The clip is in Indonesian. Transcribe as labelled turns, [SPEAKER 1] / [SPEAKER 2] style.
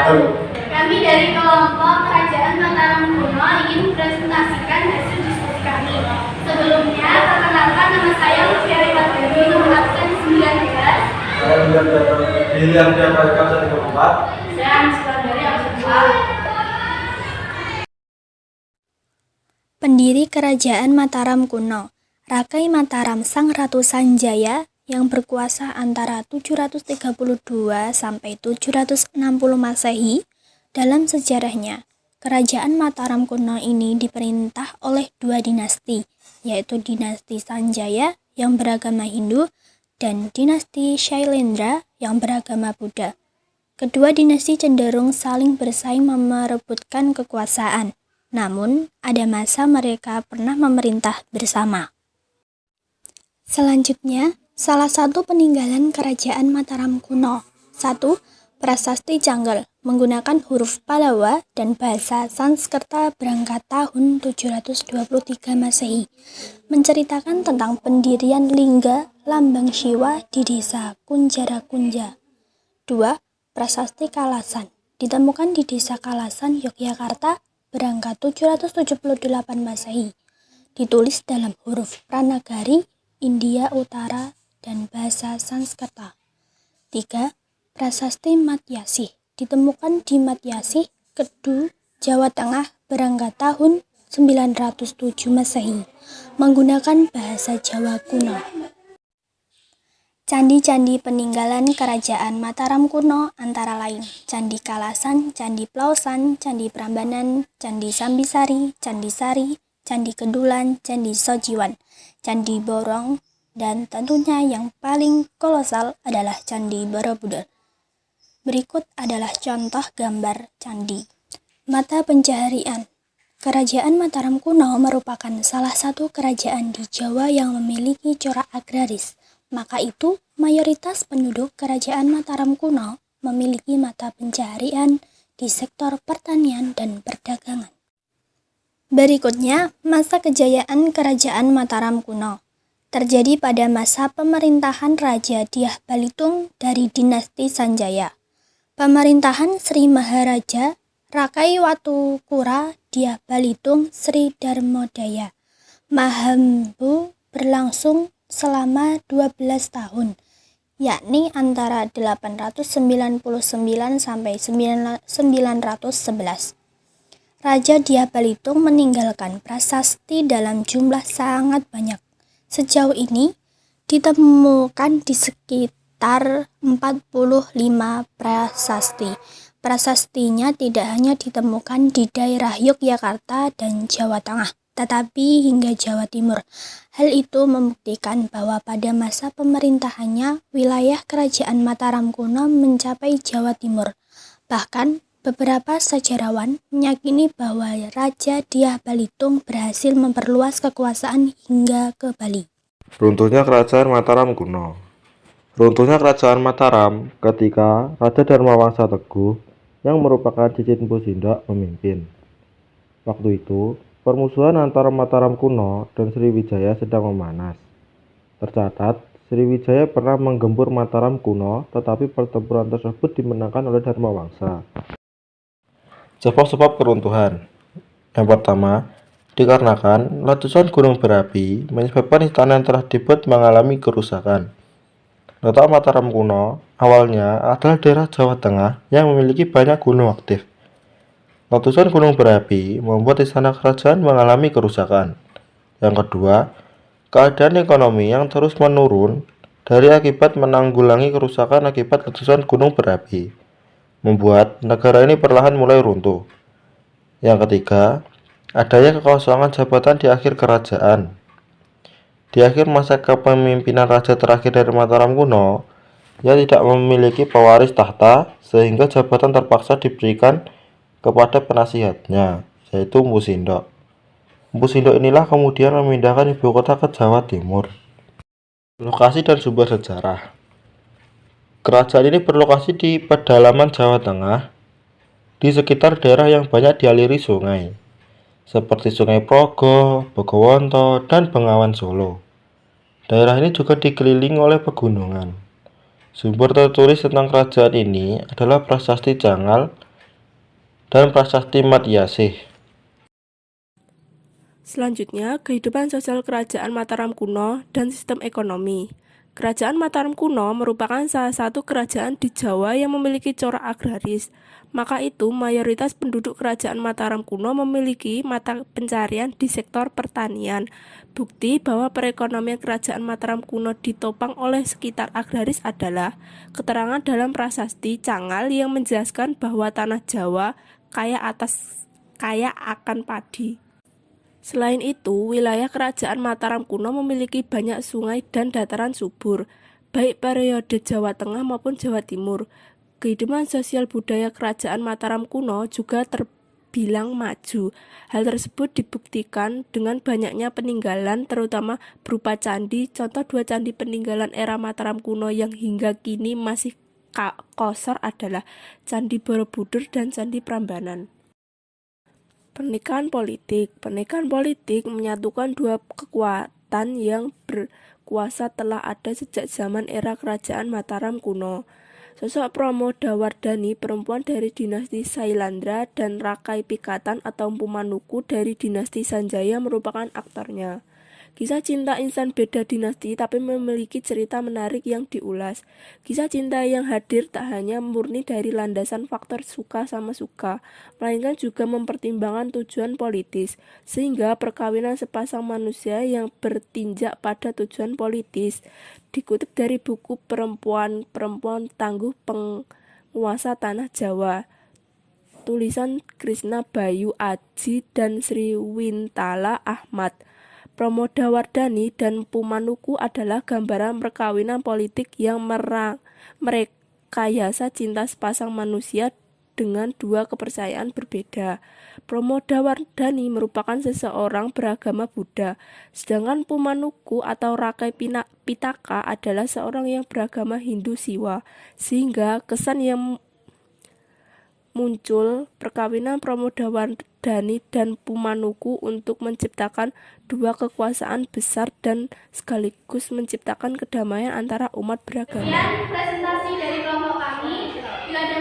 [SPEAKER 1] Kami dari kelompok Kerajaan Mataram Kuno ingin mempresentasikan hasil diskusi kami. Sebelumnya, perkenalkan nama saya Lufiari Watani, nomor absen 19.
[SPEAKER 2] Saya William Diakarika absen 34.
[SPEAKER 1] Saya Anisbar dari absen 4.
[SPEAKER 3] Pendiri Kerajaan Mataram Kuno, Rakai Mataram Sang Ratu Sanjaya yang berkuasa antara 732 sampai 760 Masehi. Dalam sejarahnya, Kerajaan Mataram Kuno ini diperintah oleh dua dinasti, yaitu dinasti Sanjaya yang beragama Hindu dan dinasti Shailendra yang beragama Buddha. Kedua dinasti cenderung saling bersaing merebutkan kekuasaan. Namun, ada masa mereka pernah memerintah bersama. Selanjutnya, salah satu peninggalan Kerajaan Mataram Kuno. 1. Prasasti Canggal menggunakan huruf Pallava dan bahasa Sanskerta berangkat tahun 723 Masehi, menceritakan tentang pendirian lingga lambang Shiva di desa Kunjarakunja. 2. Prasasti Kalasan ditemukan di desa Kalasan, Yogyakarta, berangkat 778 Masehi, ditulis dalam huruf Pranagari, India Utara, dan bahasa Sanskerta. 3. Prasasti Matyasih ditemukan di Matyasih, Kedu, Jawa Tengah, berangkat tahun 907 Masehi, menggunakan bahasa Jawa kuno. Candi-candi peninggalan Kerajaan Mataram Kuno antara lain Candi Kalasan, Candi Plausan, Candi Prambanan, Candi Sambisari, Candi Sari, Candi Kedulan, Candi Sojiwan, Candi Borong, dan tentunya yang paling kolosal adalah Candi Borobudur. Berikut adalah contoh gambar candi. Mata pencaharian. Kerajaan Mataram Kuno merupakan salah satu kerajaan di Jawa yang memiliki corak agraris. Maka itu, mayoritas penduduk Kerajaan Mataram Kuno memiliki mata pencaharian di sektor pertanian dan perdagangan. Berikutnya, masa kejayaan Kerajaan Mataram Kuno. Terjadi pada masa pemerintahan Raja Dyah Balitung dari dinasti Sanjaya. Pemerintahan Sri Maharaja Rakai Watukura Dyah Balitung Sri Darmodaya Mahambu berlangsung selama 12 tahun, yakni antara 899 sampai 911. Raja Dyah Balitung meninggalkan prasasti dalam jumlah sangat banyak. Sejauh ini ditemukan di sekitar 45 prasasti. Prasastinya tidak hanya ditemukan di daerah Yogyakarta dan Jawa Tengah, tetapi hingga Jawa Timur. Hal itu membuktikan bahwa pada masa pemerintahannya, wilayah Kerajaan Mataram Kuno mencapai Jawa Timur. Bahkan, beberapa sejarawan meyakini bahwa Raja Dyah Balitung berhasil memperluas kekuasaan hingga ke Bali.
[SPEAKER 2] Runtuhnya Kerajaan Mataram Kuno. Runtuhnya Kerajaan Mataram ketika Raja Dharmawangsa Teguh yang merupakan cicit Mpu Sindok memimpin. Waktu itu, permusuhan antara Mataram Kuno dan Sriwijaya sedang memanas. Tercatat, Sriwijaya pernah menggempur Mataram Kuno, tetapi pertempuran tersebut dimenangkan oleh Dharmawangsa. Sebab-sebab keruntuhan. Yang pertama, dikarenakan letusan gunung berapi menyebabkan istana yang telah dibuat mengalami kerusakan. Letak Mataram Kuno awalnya adalah daerah Jawa Tengah yang memiliki banyak gunung aktif. Letusan gunung berapi membuat istana kerajaan mengalami kerusakan. Yang kedua, keadaan ekonomi yang terus menurun dari akibat menanggulangi kerusakan akibat letusan gunung berapi, membuat negara ini perlahan mulai runtuh. Yang ketiga, adanya kekosongan jabatan di akhir kerajaan. Di akhir masa kepemimpinan raja terakhir dari Mataram Kuno, ia tidak memiliki pewaris tahta sehingga jabatan terpaksa diberikan kepada penasihatnya, yaitu Mpu Sindok. Mpu Sindok inilah kemudian memindahkan ibu kota ke Jawa Timur. Lokasi dan sumber sejarah. Kerajaan ini berlokasi di pedalaman Jawa Tengah, di sekitar daerah yang banyak dialiri sungai, seperti Sungai Progo, Bogowonto, dan Bengawan Solo. Daerah ini juga dikelilingi oleh pegunungan. Sumber tertulis tentang kerajaan ini adalah Prasasti Canggal dan prasasti Mat Yasih.
[SPEAKER 4] Selanjutnya, kehidupan sosial Kerajaan Mataram kuno dan sistem ekonomi. Kerajaan Mataram kuno merupakan salah satu kerajaan di Jawa yang memiliki corak agraris. Maka itu, mayoritas penduduk Kerajaan Mataram kuno memiliki mata pencarian di sektor pertanian. Bukti bahwa perekonomian Kerajaan Mataram kuno ditopang oleh sekitar agraris adalah keterangan dalam prasasti Cangal yang menjelaskan bahwa tanah Jawa kaya akan padi. Selain itu, wilayah Kerajaan Mataram kuno memiliki banyak sungai dan dataran subur, baik periode Jawa Tengah maupun Jawa Timur. Kehidupan sosial budaya Kerajaan Mataram kuno juga terbilang maju. Hal tersebut dibuktikan dengan banyaknya peninggalan, terutama berupa candi. Contoh 2 candi peninggalan era Mataram kuno yang hingga kini masih kosor adalah Candi Borobudur dan Candi Prambanan. Pernikahan politik menyatukan dua kekuatan yang berkuasa telah ada sejak zaman era Kerajaan Mataram kuno. Sosok Pramodawardhani, perempuan dari dinasti Sailandra, dan Rakai Pikatan atau Mpu Manuku dari dinasti Sanjaya merupakan aktornya. Kisah cinta insan beda dinasti tapi memiliki cerita menarik yang diulas. Kisah cinta yang hadir tak hanya murni dari landasan faktor suka sama suka, melainkan juga mempertimbangkan tujuan politis, sehingga perkawinan sepasang manusia yang bertinjak pada tujuan politis. Dikutip dari buku Perempuan Tangguh Penguasa Tanah Jawa, tulisan Krishna Bayu Aji dan Sri Wintala Ahmad. Pramodawardhani dan Mpu Manuku adalah gambaran perkawinan politik yang merekayasa cinta sepasang manusia dengan dua kepercayaan berbeda. Pramodawardhani merupakan seseorang beragama Buddha, sedangkan Mpu Manuku atau Rakai Pitaka adalah seorang yang beragama Hindu Siwa, sehingga kesan yang muncul perkawinan Pramodawardhani dan Mpu Manuku untuk menciptakan dua kekuasaan besar dan sekaligus menciptakan kedamaian antara umat beragama.
[SPEAKER 1] Sekian presentasi dari kelompok kami. Bila ada